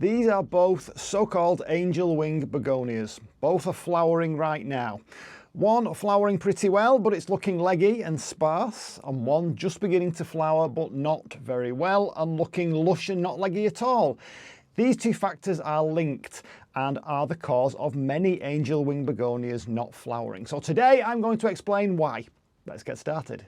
These are both so-called angel wing begonias. Both are flowering right now. One flowering pretty well, but it's looking leggy and sparse, and one just beginning to flower but not very well and looking lush and not leggy at all. These two factors are linked and are the cause of many angel wing begonias not flowering. So today I'm going to explain why. Let's get started.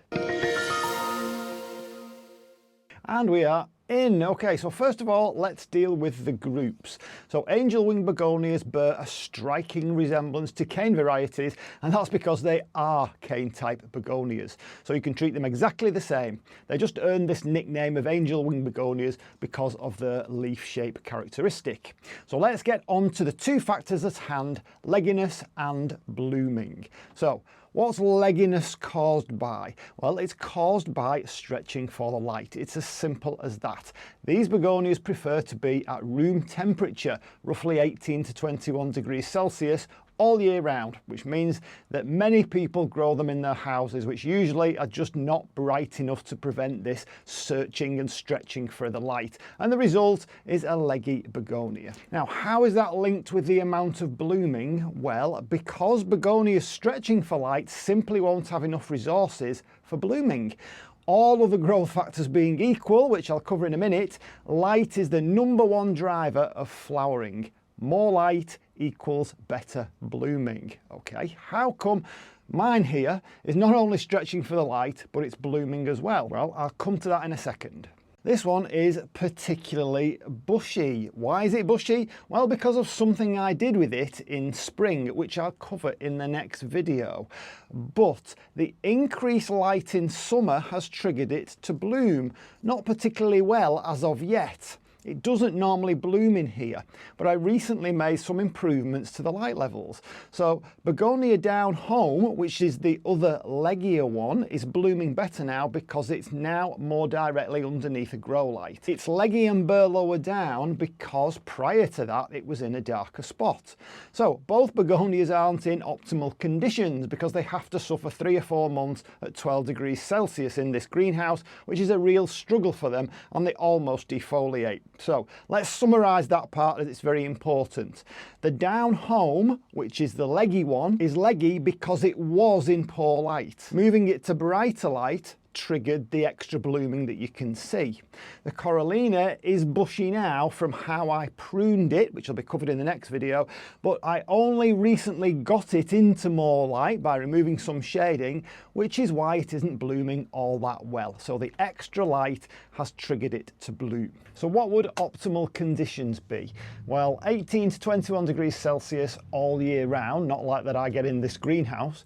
And we are in. Okay, so first of all, let's deal with the groups. So angel wing begonias bear a striking resemblance to cane varieties, and that's because they are cane type begonias. So you can treat them exactly the same. They just earned this nickname of angel wing begonias because of their leaf shape characteristic. So let's get on to the two factors at hand, legginess and blooming. So what's legginess caused by? Well, it's caused by stretching for the light. It's as simple as that. These begonias prefer to be at room temperature, roughly 18 to 21 degrees Celsius, all year round, which means that many people grow them in their houses, which usually are just not bright enough to prevent this searching and stretching for the light. And the result is a leggy begonia. Now, how is that linked with the amount of blooming? Well, because begonias stretching for light simply won't have enough resources for blooming. All other growth factors being equal, which I'll cover in a minute, light is the #1 driver of flowering. More light equals better blooming. Okay, how come mine here is not only stretching for the light, but it's blooming as well? Well, I'll come to that in a second. This one is particularly bushy. Why is it bushy? Well, because of something I did with it in spring, which I'll cover in the next video. But the increased light in summer has triggered it to bloom, not particularly well as of yet. It doesn't normally bloom in here, but I recently made some improvements to the light levels. So Begonia down home, which is the other leggier one, is blooming better now because it's now more directly underneath a grow light. It's leggy and bare lower down because prior to that it was in a darker spot. So both begonias aren't in optimal conditions because they have to suffer 3 or 4 months at 12 degrees Celsius in this greenhouse, which is a real struggle for them, and they almost defoliate. So let's summarise that part as it's very important. The down home, which is the leggy one, is leggy because it was in poor light. Moving it to brighter light triggered the extra blooming that you can see. The Corallina is bushy now from how I pruned it, which will be covered in the next video, but I only recently got it into more light by removing some shading, which is why it isn't blooming all that well. So the extra light has triggered it to bloom. So what would optimal conditions be? Well, 18 to 21 degrees Celsius all year round, not like that I get in this greenhouse.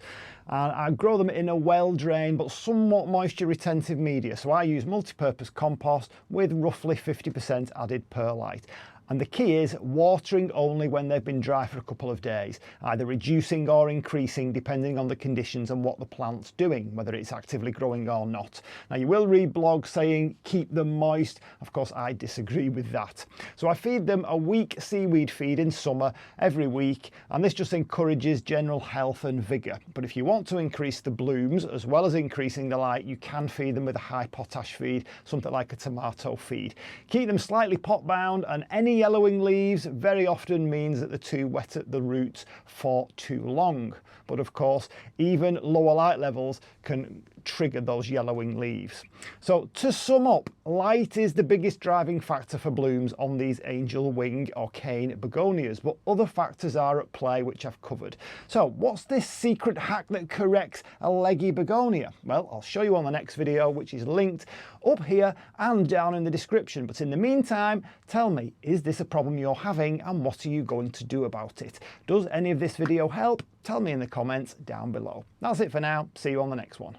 And I grow them in a well-drained but somewhat moisture retentive media. So I use multi-purpose compost with roughly 50% added perlite. And the key is watering only when they've been dry for a couple of days, either reducing or increasing depending on the conditions and what the plant's doing, whether it's actively growing or not. Now you will read blogs saying keep them moist. Of course, I disagree with that. So I feed them a week seaweed feed in summer every week, and this just encourages general health and vigour. But if you want to increase the blooms as well as increasing the light, you can feed them with a high potash feed, something like a tomato feed. Keep them slightly pot bound, and any yellowing leaves very often means that they're too wet at the roots for too long. But of course, even lower light levels can trigger those yellowing leaves. So to sum up, light is the biggest driving factor for blooms on these angel wing or cane begonias, but other factors are at play which I've covered. So what's this secret hack that corrects a leggy begonia? Well, I'll show you on the next video, which is linked up here and down in the description. But in the meantime, tell me, is this a problem you're having and what are you going to do about it? Does any of this video help? Tell me in the comments down below. That's it for now. See you on the next one.